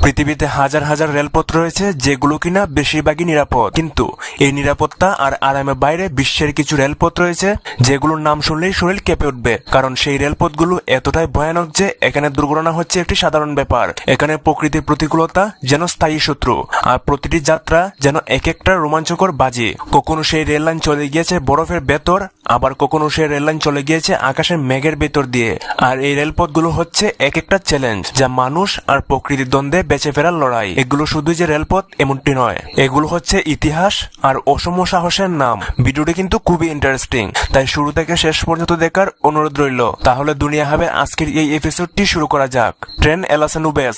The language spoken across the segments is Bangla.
পৃথিবীতে হাজার হাজার রেলপথ রয়েছে যেগুলো কিনা বেশিরভাগই নিরাপদ, কিন্তু এই নিরাপত্তা আর আরামের বাইরে বিশ্বের কিছু রেলপথ রয়েছে যেগুলোর নাম শুনলেই শরীর কেঁপে উঠবে, কারণ সেই রেলপথগুলো এতটাই ভয়ানক যে এখানে দুর্ঘটনা হচ্ছে একটি সাধারণ ব্যাপার। এখানে প্রকৃতির প্রতিকূলতা যেন স্থায়ী শত্রু, আর প্রতিটি যাত্রা যেন এক একটা রোমাঞ্চকর বাজি। কখনো সেই রেল লাইন চলে গিয়েছে বরফের ভেতর, আবার কখনো সেই রেল লাইন চলে গিয়েছে আকাশের মেঘের ভেতর দিয়ে। আর এই রেলপথগুলো হচ্ছে এক একটা চ্যালেঞ্জ, যা মানুষ আর প্রকৃতির দ্বন্দ্বে বেঁচে ফেরার লড়াই। এগুলো শুধু যে রেলপথ এমনটি নয়, এগুলো হচ্ছে ইতিহাস আর অসম সাহসের নাম। ভিডিওটি কিন্তু খুবই ইন্টারেস্টিং, তাই শুরু থেকে শেষ পর্যন্ত দেখার অনুরোধ রইল। তাহলে দুনিয়া হবে আজকের এই এপিসোডটি শুরু করা যাক। ট্রেন এলাস নুবেস,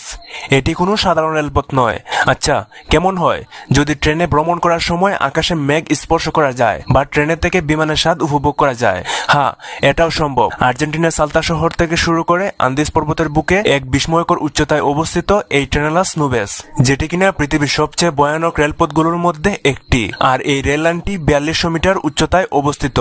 এটি কোনো সাধারণ রেলপথ নয়। আচ্ছা, কেমন হয় যদি ট্রেনে ভ্রমণ করার সময় আকাশে মেঘ স্পর্শ করা যায়, বা ট্রেনের থেকে বিমানের স্বাদ উপভোগ করা যায়? হ্যাঁ, এটাও সম্ভব। আর্জেন্টিনার সালতা শহর থেকে শুরু করে আন্দিজ পর্বতের বুকে এক বিস্ময়কর উচ্চতায় অবস্থিত এই ট্রেন এলাস নুবেস, যেটি কিনা পৃথিবীর সবচেয়ে ভয়ানক রেলপথগুলোর মধ্যে একটি। আর এই রেল লাইনটি 4200 মিটার উচ্চতায় অবস্থিত।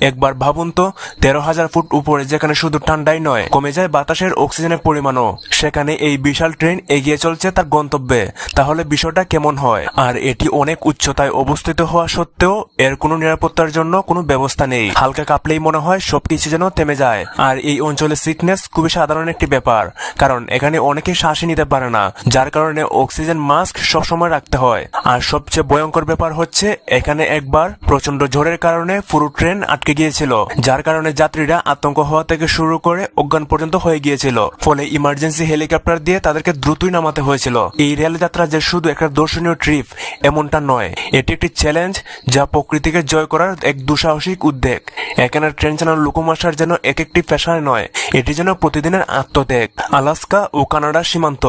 একবার ভাবুন তো, 13,000 ফুট উপরে যেখানে শুধু ঠান্ডাই নয়, কমে যায় বাতাসের অক্সিজেনের পরিমাণও, সেখানে এই বিশাল ট্রেন এগিয়ে চলছে তার গন্তব্যে। তাহলে বিষয়টা কেমন হয়? আর এটি অনেক উচ্চতায় অবস্থিত হওয়া সত্ত্বেও এর কোনো নিরাপত্তার জন্য কোনো ব্যবস্থা নেই। হালকা কাঁপলেই মনে হয় সবকিছু যেন থেমে যায়। আর এই অঞ্চলে সিকনেস খুবই সাধারণ একটি ব্যাপার, কারণ এখানে অনেকে শ্বাসই নিতে পারে না, যার কারণে অক্সিজেন মাস্ক সবসময় রাখতে হয়। আর সবচেয়ে ভয়ঙ্কর ব্যাপার হচ্ছে, এখানে একবার প্রচন্ড ঝড়ের কারণে পুরো ট্রেন আটকে গিয়েছিল, যার কারণে যাত্রীরা আতঙ্ক হওয়া থেকে শুরু করে অজ্ঞান পর্যন্ত হয়ে গিয়েছিল। ফলে ইমার্জেন্সি হেলিকপ্টার দিয়ে তাদেরকে দ্রুতই নামাতে হয়েছিল। এই রেল যাত্রা যে শুধু একটা দর্শনীয় ট্রিপ এমনটা নয়, এটি একটি চ্যালেঞ্জ, যা প্রকৃতিকে জয় করার এক দুঃসাহসিক উদ্যোগ। এখানে ট্রেন চালানোর লোকোমাস্টার যেন এক একটি পেশায় নয়, এটি যেন প্রতিদিনের আত্মত্যাগ। আলাস্কা ও কানাডার সীমান্ত,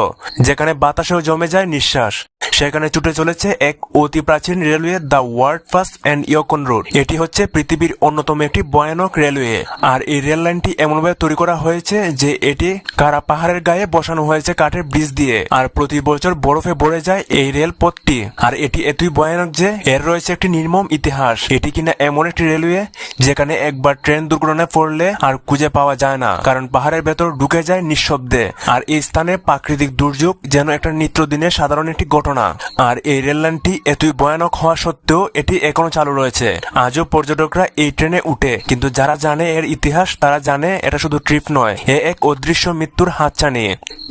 যেখানে বাতাসেও জমে যায় নিঃশ্বাস, সেখানে ছুটে চলেছে এক অতি প্রাচীন রেলওয়ে, the world first and Yukon route. এটি হচ্ছে পৃথিবীর অন্যতম একটি ভয়ানক রেলওয়ে। আর এই রেল লাইনটি এমনভাবে তৈরি করা হয়েছে যে এটি কারা পাহাড়ের গায়ে বসানো হয়েছে কাঠের ব্রিজ দিয়ে, আর প্রতি বছর বরফে ভরে যায় এই রেল পথটি। আর এটি এতই ভয়ানক যে এর রয়েছে একটি নির্মম ইতিহাস। এটি কিনা এমন একটি রেলওয়ে যেখানে একবার ট্রেন দুর্ঘটনায় পড়লে আর খুঁজে পাওয়া যায় না, কারণ পাহাড়ের ভেতর ঢুকে যায় নিঃশব্দে। আর এই স্থানে প্রাকৃতিক দুর্যোগ যেন একটা নিত্যদিনের সাধারণ একটি ঘটনা। আর এই রেল লাইনটি এতই ভয়ানক হওয়া সত্ত্বেও এটি এখনো চালু রয়েছে। আজও পর্যটকরা এই ট্রেনে উঠে, কিন্তু যারা জানে এর ইতিহাস তারা জানে এটা শুধু ট্রিপ নয়, এ এক অদৃশ্য মৃত্যুর হাতছানি।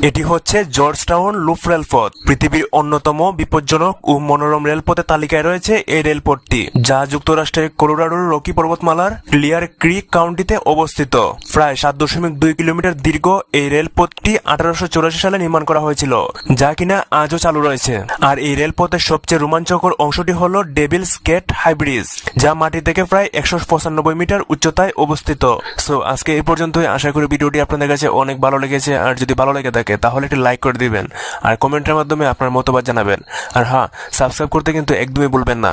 এটি হচ্ছে জর্জ টাউন লুপ রেলপথ। পৃথিবীর অন্যতম বিপজ্জনক ও মনোরম রেলপথের তালিকায় রয়েছে এই রেলপথটি, যা যুক্তরাষ্ট্রের কলোরাডোর রকি পর্বতমালার ক্লিয়ার ক্রিক কাউন্টিতে অবস্থিত। প্রায় 7.2 কিলোমিটার দীর্ঘ এই রেলপথটি 1884 সালে নির্মাণ করা হয়েছিল, যা কিনা আজও চালু রয়েছে। আর এই রেলপথের সবচেয়ে রোমাঞ্চকর অংশটি হলো ডেভিলস গেট হাই ব্রিজ, যা মাটি থেকে প্রায় 195 মিটার উচ্চতায় অবস্থিত। সো আজকে এই পর্যন্তই। আশা করি ভিডিওটি আপনাদের কাছে অনেক ভালো লেগেছে। আর যদি ভালো লেগে থাকে তাহলে একটি লাইক করে দিবেন, আর কমেন্টের মাধ্যমে আপনার মতামত জানাবেন। আর হ্যাঁ, সাবস্ক্রাইব করতে কিন্তু একদমই ভুলবেন না।